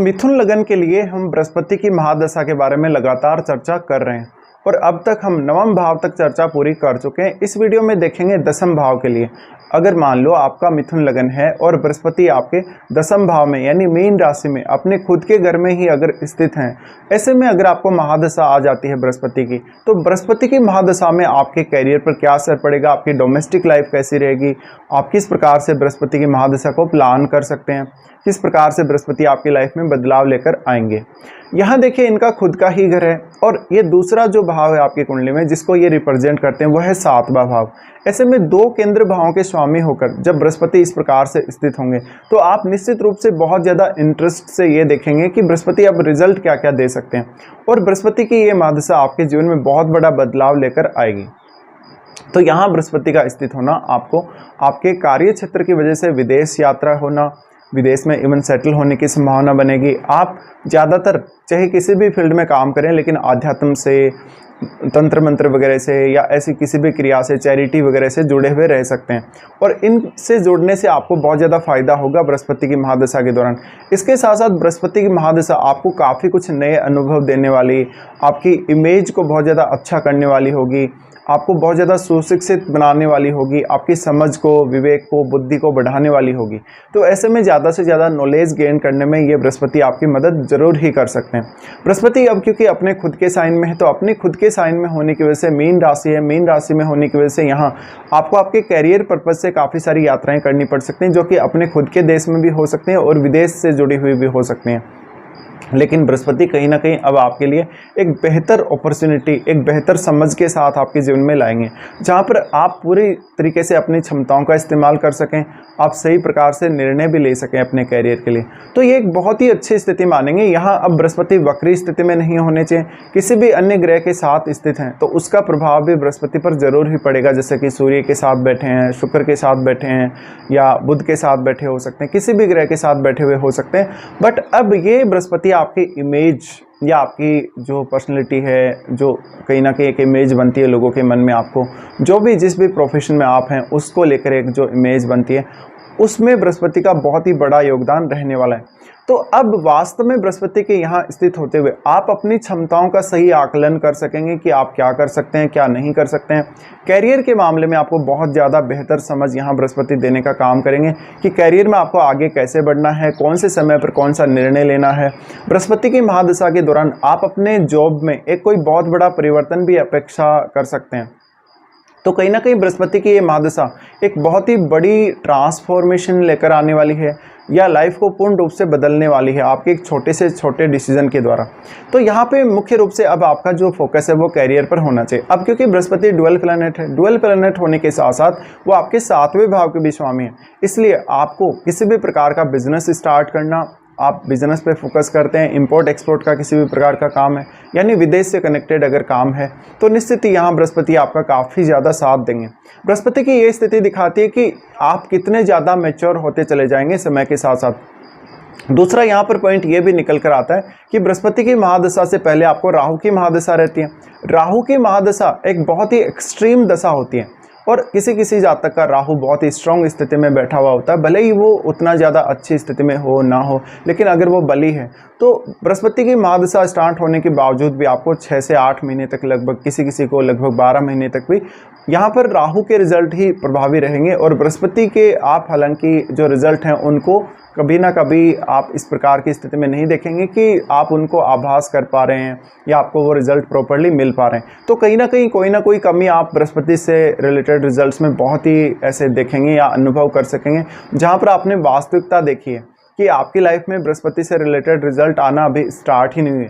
मिथुन लगन के लिए हम बृहस्पति की महादशा के बारे में लगातार चर्चा कर रहे हैं और अब तक हम नवम भाव तक चर्चा पूरी कर चुके हैं। इस वीडियो में देखेंगे दसम भाव के लिए। अगर मान लो आपका मिथुन लगन है और बृहस्पति आपके दसम भाव में यानी मीन राशि में अपने खुद के घर में ही अगर स्थित हैं, ऐसे में अगर आपको महादशा आ जाती है बृहस्पति की, तो बृहस्पति की महादशा में आपके कैरियर पर क्या असर पड़ेगा, आपकी डोमेस्टिक लाइफ कैसी रहेगी, आप किस प्रकार से बृहस्पति की महादशा को प्लान कर सकते हैं, किस प्रकार से बृहस्पति आपकी लाइफ में बदलाव लेकर आएंगे। यहाँ देखिए इनका खुद का ही घर है और ये दूसरा जो भाव है आपकी कुंडली में जिसको ये रिप्रेजेंट करते हैं वह है सातवां भाव। ऐसे में दो केंद्र भावों के स्वामी होकर जब बृहस्पति इस प्रकार से स्थित होंगे तो आप निश्चित रूप से बहुत ज़्यादा इंटरेस्ट से ये देखेंगे कि बृहस्पति अब रिजल्ट क्या क्या दे सकते हैं और बृहस्पति की ये महादशा आपके जीवन में बहुत बड़ा बदलाव लेकर आएगी। तो यहाँ बृहस्पति का स्थित होना आपको आपके कार्य क्षेत्र की वजह से विदेश यात्रा होना, विदेश में इवन सेटल होने की संभावना बनेगी। आप ज़्यादातर चाहे किसी भी फील्ड में काम करें लेकिन आध्यात्म से, तंत्र मंत्र वगैरह से या ऐसी किसी भी क्रिया से, चैरिटी वगैरह से जुड़े हुए रह सकते हैं और इनसे जुड़ने से आपको बहुत ज़्यादा फायदा होगा बृहस्पति की महादशा के दौरान। इसके साथ साथ बृहस्पति की महादशा आपको काफ़ी कुछ नए अनुभव देने वाली, आपकी इमेज को बहुत ज़्यादा अच्छा करने वाली होगी, आपको बहुत ज़्यादा सुशिक्षित बनाने वाली होगी, आपकी समझ को, विवेक को, बुद्धि को बढ़ाने वाली होगी। तो ऐसे में ज़्यादा से ज़्यादा नॉलेज गेन करने में ये बृहस्पति आपकी मदद ज़रूर ही कर सकते हैं। बृहस्पति अब क्योंकि अपने खुद के साइन में है तो अपने खुद के साइन में होने की वजह से मीन राशि है, मीन राशि में होने की वजह से यहाँ आपको आपके कैरियर पर्पज़ से काफ़ी सारी यात्राएँ करनी पड़ सकती हैं जो कि अपने खुद के देश में भी हो सकती हैं और विदेश से जुड़ी हुई भी हो सकती हैं। लेकिन बृहस्पति कहीं ना कहीं अब आपके लिए एक बेहतर अपॉर्चुनिटी, एक बेहतर समझ के साथ आपके जीवन में लाएंगे जहां पर आप पूरी तरीके से अपनी क्षमताओं का इस्तेमाल कर सकें, आप सही प्रकार से निर्णय भी ले सकें अपने कैरियर के लिए। तो ये एक बहुत ही अच्छी स्थिति मानेंगे। यहाँ अब बृहस्पति वक्री स्थिति में नहीं होने चाहिए, किसी भी अन्य ग्रह के साथ स्थित हैं तो उसका प्रभाव भी बृहस्पति पर जरूर ही पड़ेगा, जैसे कि सूर्य के साथ बैठे हैं, शुक्र के साथ बैठे हैं या बुध के साथ बैठे हो सकते हैं, किसी भी ग्रह के साथ बैठे हुए हो सकते हैं। बट अब ये बृहस्पति आपकी इमेज या आपकी जो पर्सनैलिटी है, जो कहीं ना कहीं एक इमेज बनती है लोगों के मन में, आपको जो भी जिस भी प्रोफेशन में आप हैं उसको लेकर एक जो इमेज बनती है उसमें बृहस्पति का बहुत ही बड़ा योगदान रहने वाला है। तो अब वास्तव में बृहस्पति के यहाँ स्थित होते हुए आप अपनी क्षमताओं का सही आकलन कर सकेंगे कि आप क्या कर सकते हैं, क्या नहीं कर सकते हैं। कैरियर के मामले में आपको बहुत ज़्यादा बेहतर समझ यहाँ बृहस्पति देने का काम करेंगे कि कैरियर में आपको आगे कैसे बढ़ना है, कौन से समय पर कौन सा निर्णय लेना है। बृहस्पति की महादशा के दौरान आप अपने जॉब में एक कोई बहुत बड़ा परिवर्तन भी अपेक्षा कर सकते हैं। तो कहीं ना कहीं बृहस्पति की ये महादशा एक बहुत ही बड़ी ट्रांसफॉर्मेशन लेकर आने वाली है या लाइफ को पूर्ण रूप से बदलने वाली है आपके एक छोटे से छोटे डिसीजन के द्वारा। तो यहाँ पे मुख्य रूप से अब आपका जो फोकस है वो कैरियर पर होना चाहिए। अब क्योंकि बृहस्पति डुअल प्लैनेट है, डुअल प्लैनेट होने के साथ साथ वो आपके सातवें भाव के भी स्वामी है, इसलिए आपको किसी भी प्रकार का बिजनेस स्टार्ट करना, आप बिजनेस पे फोकस करते हैं, इंपोर्ट एक्सपोर्ट का किसी भी प्रकार का काम है यानी विदेश से कनेक्टेड अगर काम है तो निश्चित ही यहाँ बृहस्पति आपका काफ़ी ज़्यादा साथ देंगे। बृहस्पति की ये स्थिति दिखाती है कि आप कितने ज़्यादा मैच्योर होते चले जाएंगे समय के साथ साथ। दूसरा यहाँ पर पॉइंट ये भी निकल कर आता है कि बृहस्पति की महादशा से पहले आपको राहु की महादशा रहती है। राहु की महादशा एक बहुत ही एक्सट्रीम दशा होती है और किसी किसी जातक का राहु बहुत ही स्ट्रॉन्ग स्थिति में बैठा हुआ होता है, भले ही वो उतना ज़्यादा अच्छी स्थिति में हो ना हो, लेकिन अगर वो बली है तो बृहस्पति की महादशा स्टार्ट होने के बावजूद भी आपको 6 से 8 महीने तक, लगभग किसी किसी को लगभग 12 महीने तक भी यहाँ पर राहु के रिजल्ट ही प्रभावी रहेंगे और बृहस्पति के आप हालांकि जो रिजल्ट हैं उनको कभी ना कभी आप इस प्रकार की स्थिति में नहीं देखेंगे कि आप उनको आभास कर पा रहे हैं या आपको वो रिजल्ट प्रॉपर्ली मिल पा रहे हैं। तो कहीं ना कोई कमी आप बृहस्पति से रिलेटेड रिजल्ट्स में बहुत ही ऐसे देखेंगे या अनुभव कर सकेंगे जहाँ पर आपने वास्तविकता देखी है कि आपकी लाइफ में बृहस्पति से रिलेटेड रिजल्ट आना अभी स्टार्ट ही नहीं हुए।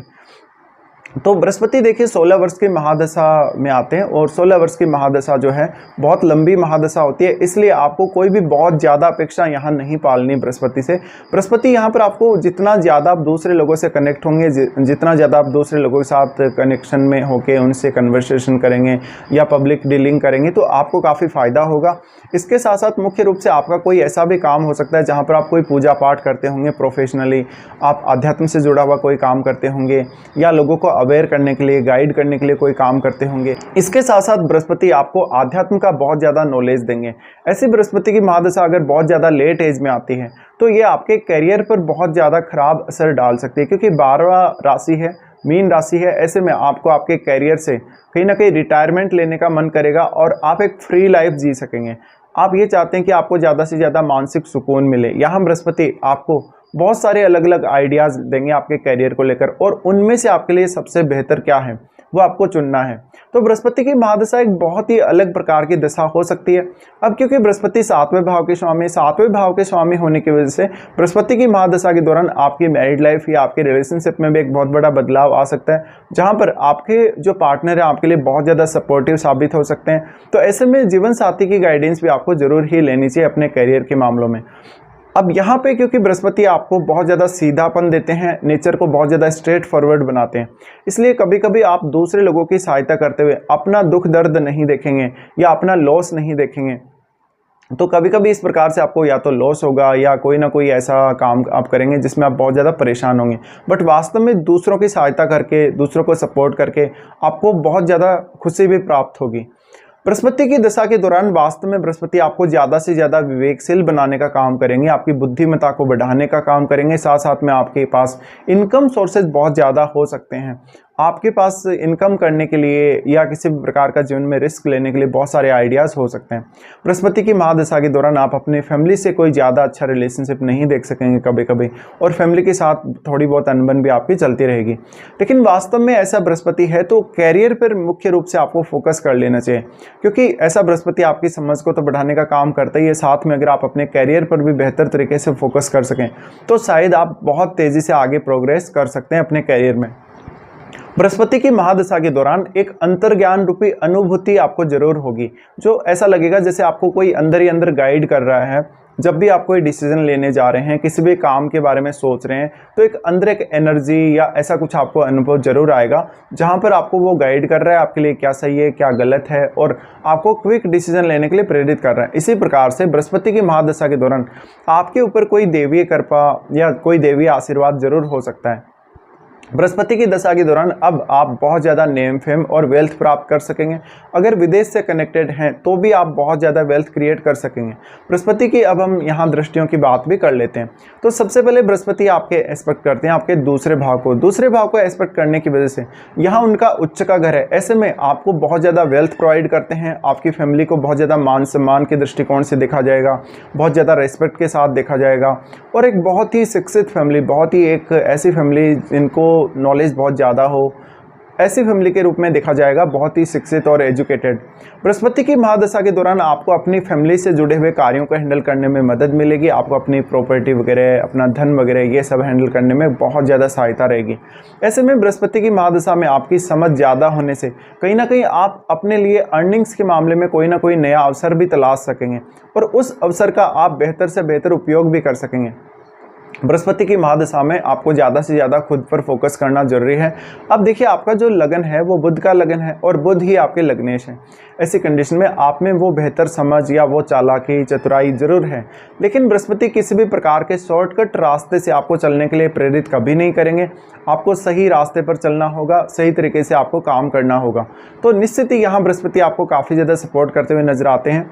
तो बृहस्पति देखिए 16 वर्ष की महादशा में आते हैं और 16 वर्ष की महादशा जो है बहुत लंबी महादशा होती है, इसलिए आपको कोई भी बहुत ज़्यादा अपेक्षा यहाँ नहीं पालनी बृहस्पति से। बृहस्पति यहाँ पर आपको जितना ज़्यादा आप दूसरे लोगों से कनेक्ट होंगे, जितना ज़्यादा आप दूसरे लोगों के साथ कनेक्शन में होकर उनसे कन्वर्सेशन करेंगे या पब्लिक डीलिंग करेंगे तो आपको काफ़ी फ़ायदा होगा। इसके साथ साथ मुख्य रूप से आपका कोई ऐसा भी काम हो सकता है जहाँ पर आप कोई पूजा पाठ करते होंगे, प्रोफेशनली आप आध्यात्म से जुड़ा हुआ कोई काम करते होंगे या लोगों को अवेयर करने के लिए, गाइड करने के लिए कोई काम करते होंगे। इसके साथ साथ बृहस्पति आपको आध्यात्म का बहुत ज़्यादा नॉलेज देंगे। ऐसी बृहस्पति की महादशा अगर बहुत ज़्यादा लेट एज में आती है तो ये आपके करियर पर बहुत ज़्यादा खराब असर डाल सकती है, क्योंकि 12वां राशि है, मीन राशि है। ऐसे में आपको आपके करियर से कहीं ना कहीं रिटायरमेंट लेने का मन करेगा और आप एक फ्री लाइफ जी सकेंगे। आप ये चाहते हैं कि आपको ज़्यादा से ज़्यादा मानसिक सुकून मिले। यहाँ बृहस्पति आपको बहुत सारे अलग अलग आइडियाज़ देंगे आपके करियर को लेकर, और उनमें से आपके लिए सबसे बेहतर क्या है वो आपको चुनना है। तो बृहस्पति की महादशा एक बहुत ही अलग प्रकार की दशा हो सकती है। अब क्योंकि बृहस्पति 7वें भाव के स्वामी होने की वजह से बृहस्पति की महादशा के दौरान आपकी मैरिड लाइफ या आपके रिलेशनशिप में भी एक बहुत बड़ा बदलाव आ सकता है, जहां पर आपके जो पार्टनर है आपके लिए बहुत ज़्यादा सपोर्टिव साबित हो सकते हैं। तो ऐसे में जीवन साथी की गाइडेंस भी आपको जरूर ही लेनी चाहिए अपने करियर के मामलों में। अब यहाँ पे क्योंकि बृहस्पति आपको बहुत ज़्यादा सीधापन देते हैं, नेचर को बहुत ज़्यादा स्ट्रेट फॉरवर्ड बनाते हैं, इसलिए कभी कभी आप दूसरे लोगों की सहायता करते हुए अपना दुख दर्द नहीं देखेंगे या अपना लॉस नहीं देखेंगे। तो कभी कभी इस प्रकार से आपको या तो लॉस होगा या कोई ना कोई ऐसा काम आप करेंगे जिसमें आप बहुत ज़्यादा परेशान होंगे। बट वास्तव में दूसरों की सहायता करके, दूसरों को सपोर्ट करके आपको बहुत ज़्यादा खुशी भी प्राप्त होगी। बृहस्पति की दशा के दौरान वास्तव में बृहस्पति आपको ज़्यादा से ज़्यादा विवेकशील बनाने का काम करेंगे, आपकी बुद्धिमत्ता को बढ़ाने का काम करेंगे। साथ साथ में आपके पास इनकम सोर्सेज बहुत ज़्यादा हो सकते हैं। आपके पास इनकम करने के लिए या किसी भी प्रकार का जीवन में रिस्क लेने के लिए बहुत सारे आइडियाज़ हो सकते हैं। बृहस्पति की महादशा के दौरान आप अपनी फैमिली से कोई ज़्यादा अच्छा रिलेशनशिप नहीं देख सकेंगे कभी कभी, और फैमिली के साथ थोड़ी बहुत अनबन भी आपकी चलती रहेगी। लेकिन वास्तव में ऐसा बृहस्पति है तो कैरियर पर मुख्य रूप से आपको फोकस कर लेना चाहिए, क्योंकि ऐसा बृहस्पति आपकी समझ को तो बढ़ाने का काम करता ही है। साथ में अगर आप अपने कैरियर पर भी बेहतर तरीके से फोकस कर सकें तो शायद आप बहुत तेज़ी से आगे प्रोग्रेस कर सकते हैं अपने कैरियर में। बृहस्पति की महादशा के दौरान एक अंतर्ज्ञान रूपी अनुभूति आपको जरूर होगी, जो ऐसा लगेगा जैसे आपको कोई अंदर ही अंदर गाइड कर रहा है। जब भी आप कोई डिसीजन लेने जा रहे हैं, किसी भी काम के बारे में सोच रहे हैं, तो एक अंदर एक एनर्जी या ऐसा कुछ आपको अनुभव जरूर आएगा जहां पर आपको वो गाइड कर रहा है आपके लिए क्या सही है क्या गलत है, और आपको क्विक डिसीजन लेने के लिए प्रेरित कर रहा है। इसी प्रकार से बृहस्पति की महादशा के दौरान आपके ऊपर कोई देवीय कृपा या कोई देवीय आशीर्वाद जरूर हो सकता है। बृहस्पति की दशा के दौरान अब आप बहुत ज़्यादा नेम फेम और वेल्थ प्राप्त कर सकेंगे। अगर विदेश से कनेक्टेड हैं तो भी आप बहुत ज़्यादा वेल्थ क्रिएट कर सकेंगे। बृहस्पति की अब हम यहाँ दृष्टियों की बात भी कर लेते हैं। तो सबसे पहले बृहस्पति आपके एस्पेक्ट करते हैं आपके दूसरे भाव को एस्पेक्ट करने की वजह से यहाँ उनका उच्च का घर है। ऐसे में आपको बहुत ज़्यादा वेल्थ प्रोवाइड करते हैं, आपकी फैमिली को बहुत ज़्यादा मान सम्मान के दृष्टिकोण से देखा जाएगा, बहुत ज़्यादा रेस्पेक्ट के साथ देखा जाएगा, और एक बहुत ही शिक्षित फैमिली, बहुत ही एक ऐसी फैमिली जिनको नॉलेज बहुत ज़्यादा हो, ऐसी फैमिली के रूप में देखा जाएगा, बहुत ही शिक्षित और एजुकेटेड। बृहस्पति की महादशा के दौरान आपको अपनी फैमिली से जुड़े हुए कार्यों को हैंडल करने में मदद मिलेगी। आपको अपनी प्रॉपर्टी वगैरह, अपना धन वगैरह ये सब हैंडल करने में बहुत ज़्यादा सहायता रहेगी। ऐसे में बृहस्पति की महादशा में आपकी समझ ज़्यादा होने से कहीं ना कहीं आप अपने लिए अर्निंग्स के मामले में कोई ना कोई नया अवसर भी तलाश सकेंगे, और उस अवसर का आप बेहतर से बेहतर उपयोग भी कर सकेंगे। बृहस्पति की महादशा में आपको ज़्यादा से ज़्यादा खुद पर फोकस करना जरूरी है। अब देखिए, आपका जो लगन है वो बुध का लगन है और बुध ही आपके लग्नेश है। ऐसी कंडीशन में आप में वो बेहतर समझ या वो चालाकी चतुराई जरूर है, लेकिन बृहस्पति किसी भी प्रकार के शॉर्टकट रास्ते से आपको चलने के लिए प्रेरित कभी नहीं करेंगे। आपको सही रास्ते पर चलना होगा, सही तरीके से आपको काम करना होगा। तो निश्चित ही यहाँ बृहस्पति आपको काफ़ी ज़्यादा सपोर्ट करते हुए नजर आते हैं।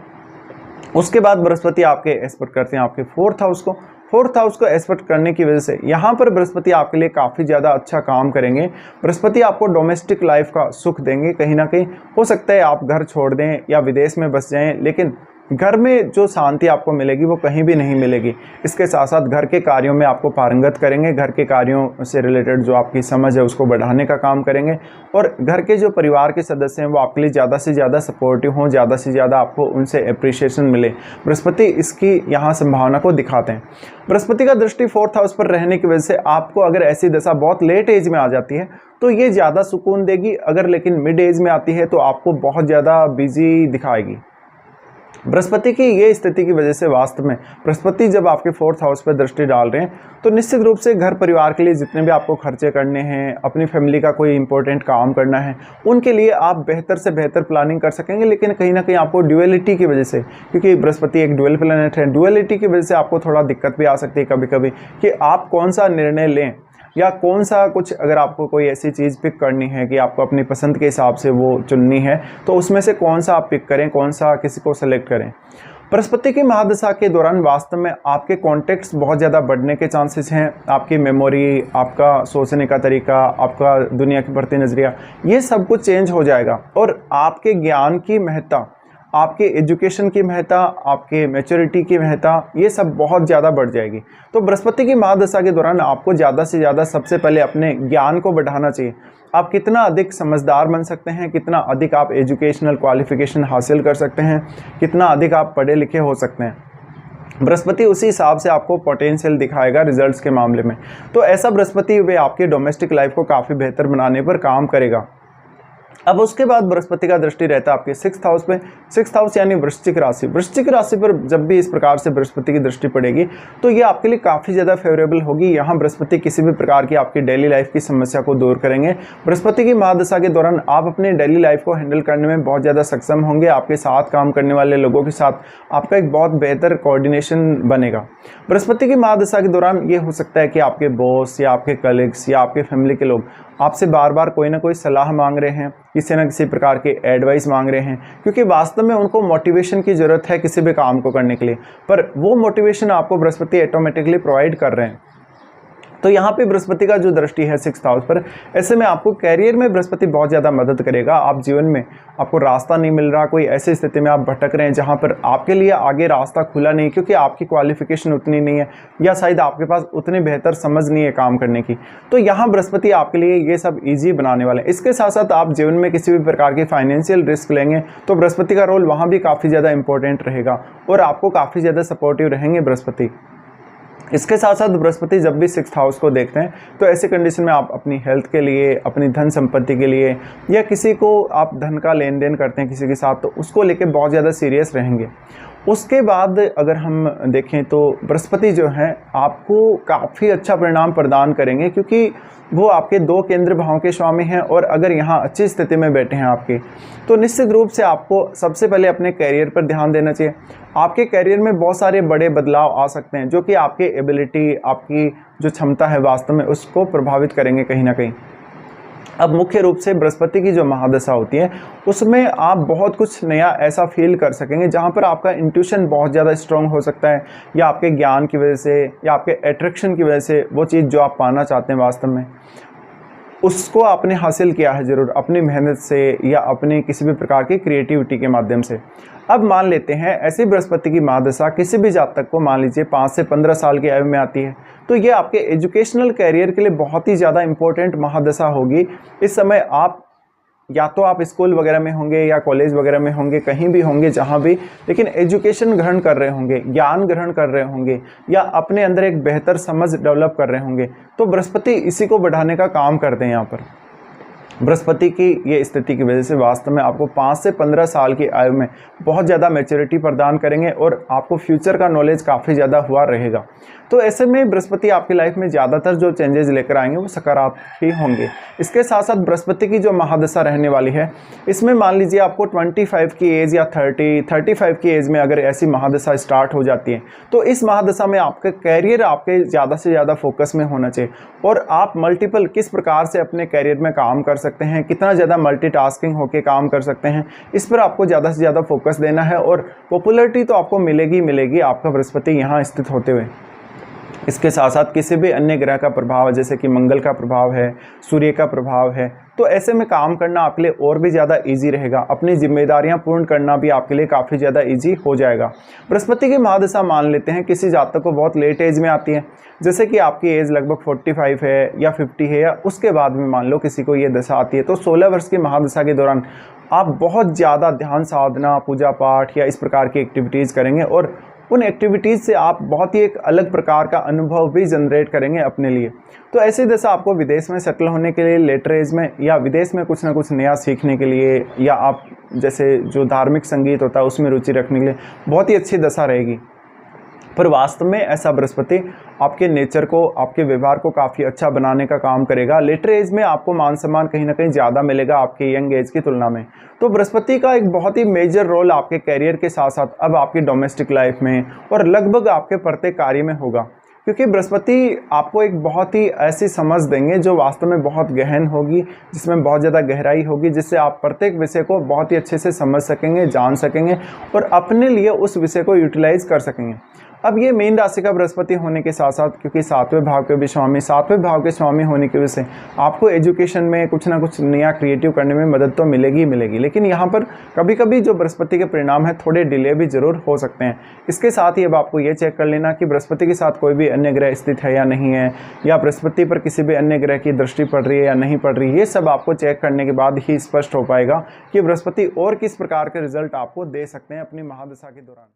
उसके बाद बृहस्पति आपके एस्पेक्ट करते हैं आपके फोर्थ हाउस को एस्पेक्ट करने की वजह से यहाँ पर बृहस्पति आपके लिए काफ़ी ज़्यादा अच्छा काम करेंगे। बृहस्पति आपको डोमेस्टिक लाइफ का सुख देंगे। कहीं ना कहीं हो सकता है आप घर छोड़ दें या विदेश में बस जाएं, लेकिन घर में जो शांति आपको मिलेगी वो कहीं भी नहीं मिलेगी। इसके साथ साथ घर के कार्यों में आपको पारंगत करेंगे, घर के कार्यों से रिलेटेड जो आपकी समझ है उसको बढ़ाने का काम करेंगे, और घर के जो परिवार के सदस्य हैं वो आपके लिए ज़्यादा से ज़्यादा सपोर्टिव हों, ज़्यादा से ज़्यादा आपको उनसे अप्रिशिएशन मिले। बृहस्पति इसकी यहाँ संभावना को दिखाते हैं। बृहस्पति का दृष्टि फोर्थ हाउस पर रहने की वजह से आपको अगर ऐसी दशा बहुत लेट एज में आ जाती है तो ये ज़्यादा सुकून देगी, अगर लेकिन मिड एज में आती है तो आपको बहुत ज़्यादा बिजी दिखाएगी। बृहस्पति की ये स्थिति की वजह से वास्तव में बृहस्पति जब आपके फोर्थ हाउस पर दृष्टि डाल रहे हैं तो निश्चित रूप से घर परिवार के लिए जितने भी आपको खर्चे करने हैं, अपनी फैमिली का कोई इंपॉर्टेंट काम करना है, उनके लिए आप बेहतर से बेहतर प्लानिंग कर सकेंगे। लेकिन कहीं ना कहीं आपको ड्यूअलिटी की वजह से, क्योंकि बृहस्पति एक ड्यूअल प्लैनेट है, ड्यूअलिटी की वजह से आपको थोड़ा दिक्कत भी आ सकती है कभी कभी कि आप कौन सा निर्णय लें। या कौन सा कुछ, अगर आपको कोई ऐसी चीज़ पिक करनी है कि आपको अपनी पसंद के हिसाब से वो चुननी है, तो उसमें से कौन सा आप पिक करें, कौन सा किसी को सेलेक्ट करें। बृहस्पति की महादशा के दौरान वास्तव में आपके कॉन्टेक्ट्स बहुत ज़्यादा बढ़ने के चांसेस हैं। आपकी मेमोरी, आपका सोचने का तरीका, आपका दुनिया के प्रति नज़रिया, ये सब कुछ चेंज हो जाएगा और आपके ज्ञान की महत्ता, आपके एजुकेशन की महत्ता, आपके मैच्योरिटी की महत्ता, ये सब बहुत ज़्यादा बढ़ जाएगी। तो बृहस्पति की महादशा के दौरान आपको ज़्यादा से ज़्यादा सबसे पहले अपने ज्ञान को बढ़ाना चाहिए। आप कितना अधिक समझदार बन सकते हैं, कितना अधिक आप एजुकेशनल क्वालिफिकेशन हासिल कर सकते हैं, कितना अधिक आप पढ़े लिखे हो सकते हैं, बृहस्पति उसी हिसाब से आपको पोटेंशियल दिखाएगा रिजल्ट्स के मामले में। तो ऐसा बृहस्पति वे आपके डोमेस्टिक लाइफ को काफ़ी बेहतर बनाने पर काम करेगा। अब उसके बाद बृहस्पति का दृष्टि रहता है आपके 6th हाउस पे। 6th हाउस यानी वृश्चिक राशि। वृश्चिक राशि पर जब भी इस प्रकार से बृहस्पति की दृष्टि पड़ेगी तो ये आपके लिए काफ़ी ज़्यादा फेवरेबल होगी। यहाँ बृहस्पति किसी भी प्रकार की आपकी डेली लाइफ की समस्या को दूर करेंगे। बृहस्पति की महादशा के दौरान आप अपनी डेली लाइफ को हैंडल करने में बहुत ज़्यादा सक्षम होंगे। आपके साथ काम करने वाले लोगों के साथ आपका एक बहुत बेहतर कोऑर्डिनेशन बनेगा। बृहस्पति की महादशा के दौरान ये हो सकता है कि आपके बॉस या आपके कलीग्स या आपके फैमिली के लोग आपसे बार बार कोई ना कोई सलाह मांग रहे हैं, किसी न किसी प्रकार के एडवाइस मांग रहे हैं, क्योंकि वास्तव में उनको मोटिवेशन की ज़रूरत है किसी भी काम को करने के लिए, पर वो मोटिवेशन आपको बृहस्पति ऑटोमेटिकली प्रोवाइड कर रहे हैं। तो यहाँ पे बृहस्पति का जो दृष्टि है 6th हाउस पर, ऐसे में आपको कैरियर में बृहस्पति बहुत ज़्यादा मदद करेगा। आप जीवन में आपको रास्ता नहीं मिल रहा, कोई ऐसी स्थिति में आप भटक रहे हैं जहाँ पर आपके लिए आगे रास्ता खुला नहीं, क्योंकि आपकी क्वालिफिकेशन उतनी नहीं है या शायद आपके पास उतनी बेहतर समझ नहीं है काम करने की, तो यहाँ बृहस्पति आपके लिए ये सब ईजी बनाने वाले हैं। इसके साथ साथ आप जीवन में किसी भी प्रकार की फाइनेंशियल रिस्क लेंगे तो बृहस्पति का रोल वहाँ भी काफ़ी ज़्यादा इंपॉर्टेंट रहेगा और आपको काफ़ी ज़्यादा सपोर्टिव रहेंगे बृहस्पति। इसके साथ साथ बृहस्पति जब भी 6th हाउस को देखते हैं तो ऐसे कंडीशन में आप अपनी हेल्थ के लिए, अपनी धन संपत्ति के लिए, या किसी को आप धन का लेन देन करते हैं किसी के साथ, तो उसको लेके बहुत ज़्यादा सीरियस रहेंगे। उसके बाद अगर हम देखें तो बृहस्पति जो है आपको काफ़ी अच्छा परिणाम प्रदान करेंगे, क्योंकि वो आपके 2 केंद्र भावों के स्वामी हैं और अगर यहाँ अच्छी स्थिति में बैठे हैं आपके, तो निश्चित रूप से आपको सबसे पहले अपने कैरियर पर ध्यान देना चाहिए। आपके कैरियर में बहुत सारे बड़े बदलाव आ सकते हैं जो कि आपके एबिलिटी, आपकी जो क्षमता है वास्तव में उसको प्रभावित करेंगे कहीं ना कहीं। अब मुख्य रूप से बृहस्पति की जो महादशा होती है उसमें आप बहुत कुछ नया ऐसा फील कर सकेंगे जहां पर आपका इंट्यूशन बहुत ज़्यादा स्ट्रॉन्ग हो सकता है, या आपके ज्ञान की वजह से या आपके अट्रैक्शन की वजह से वो चीज़ जो आप पाना चाहते हैं वास्तव में उसको आपने हासिल किया है ज़रूर अपनी मेहनत से या अपनी किसी भी प्रकार की क्रिएटिविटी के माध्यम से। अब मान लेते हैं ऐसी बृहस्पति की महादशा किसी भी जातक को मान लीजिए 5 से 15 साल की आयु में आती है, तो ये आपके एजुकेशनल कैरियर के लिए बहुत ही ज़्यादा इंपॉर्टेंट महादशा होगी। इस समय आप या तो आप स्कूल वगैरह में होंगे या कॉलेज वगैरह में होंगे, कहीं भी होंगे जहाँ भी, लेकिन एजुकेशन ग्रहण कर रहे होंगे, ज्ञान ग्रहण कर रहे होंगे, या अपने अंदर एक बेहतर समझ डेवलप कर रहे होंगे। तो बृहस्पति इसी को बढ़ाने का काम करते हैं यहाँ पर। बृहस्पति की ये स्थिति की वजह से वास्तव में आपको 5 से 15 साल की आयु में बहुत ज़्यादा मैच्योरिटी प्रदान करेंगे और आपको फ्यूचर का नॉलेज काफ़ी ज़्यादा हुआ रहेगा। तो ऐसे में बृहस्पति आपकी लाइफ में ज़्यादातर जो चेंजेस लेकर आएंगे वो सकारात्मक ही होंगे। इसके साथ साथ बृहस्पति की जो महादशा रहने वाली है इसमें मान लीजिए आपको 25 की एज या 35 की एज में अगर ऐसी महादशा स्टार्ट हो जाती है तो इस महादशा में आपका कैरियर आपके ज़्यादा से ज़्यादा फोकस में होना चाहिए और आप मल्टीपल किस प्रकार से अपने कैरियर में काम कर सकते हैं, कितना ज़्यादा मल्टीटास्किंग होकर काम कर सकते हैं, इस पर आपको ज़्यादा से ज़्यादा फोकस देना है और पॉपुलैरिटी तो आपको मिलेगी मिलेगी आपका बृहस्पति यहाँ स्थित होते हुए। इसके साथ साथ किसी भी अन्य ग्रह का प्रभाव जैसे कि मंगल का प्रभाव है, सूर्य का प्रभाव है, तो ऐसे में काम करना आपके लिए और भी ज़्यादा इजी रहेगा। अपनी जिम्मेदारियां पूर्ण करना भी आपके लिए काफ़ी ज़्यादा इजी हो जाएगा। बृहस्पति की महादशा मान लेते हैं किसी जातक को बहुत लेट एज में आती है, जैसे कि आपकी एज लगभग 45 है या 50 है, या उसके बाद में मान लो किसी को ये दशा आती है, तो 16 वर्ष की महादशा के दौरान आप बहुत ज़्यादा ध्यान साधना, पूजा पाठ या इस प्रकार की एक्टिविटीज़ करेंगे और उन एक्टिविटीज़ से आप बहुत ही एक अलग प्रकार का अनुभव भी जनरेट करेंगे अपने लिए। तो ऐसी दशा आपको विदेश में सेटल होने के लिए लेटर एज में, या विदेश में कुछ ना कुछ नया सीखने के लिए, या आप जैसे जो धार्मिक संगीत होता है उसमें रुचि रखने के लिए बहुत ही अच्छी दशा रहेगी। पर वास्तव में ऐसा बृहस्पति आपके नेचर को, आपके व्यवहार को काफ़ी अच्छा बनाने का काम करेगा। लेटर एज में आपको मान सम्मान कहीं ना कहीं ज़्यादा मिलेगा आपके यंग एज की तुलना में। तो बृहस्पति का एक बहुत ही मेजर रोल आपके कैरियर के साथ साथ अब आपकी डोमेस्टिक लाइफ में और लगभग आपके प्रत्येक कार्य में होगा, क्योंकि बृहस्पति आपको एक बहुत ही ऐसी समझ देंगे जो वास्तव में बहुत गहन होगी, जिसमें बहुत ज़्यादा गहराई होगी, जिससे आप प्रत्येक विषय को बहुत ही अच्छे से समझ सकेंगे, जान सकेंगे और अपने लिए उस विषय को यूटिलाइज कर सकेंगे। अब ये मीन राशि का बृहस्पति होने के साथ साथ, क्योंकि 7वें भाव के भी स्वामी, 7वें भाव के स्वामी होने की वजह से आपको एजुकेशन में कुछ ना कुछ नया क्रिएटिव करने में मदद तो मिलेगी ही मिलेगी, लेकिन यहाँ पर कभी कभी जो बृहस्पति के परिणाम है थोड़े डिले भी जरूर हो सकते हैं। इसके साथ ही अब आपको ये चेक कर लेना कि बृहस्पति के साथ कोई भी अन्य ग्रह स्थित है या नहीं है, या बृहस्पति पर किसी भी अन्य ग्रह की दृष्टि पड़ रही है या नहीं पड़ रही है। ये सब आपको चेक करने के बाद ही स्पष्ट हो पाएगा कि बृहस्पति और किस प्रकार के रिजल्ट आपको दे सकते हैं अपनी महादशा के दौरान।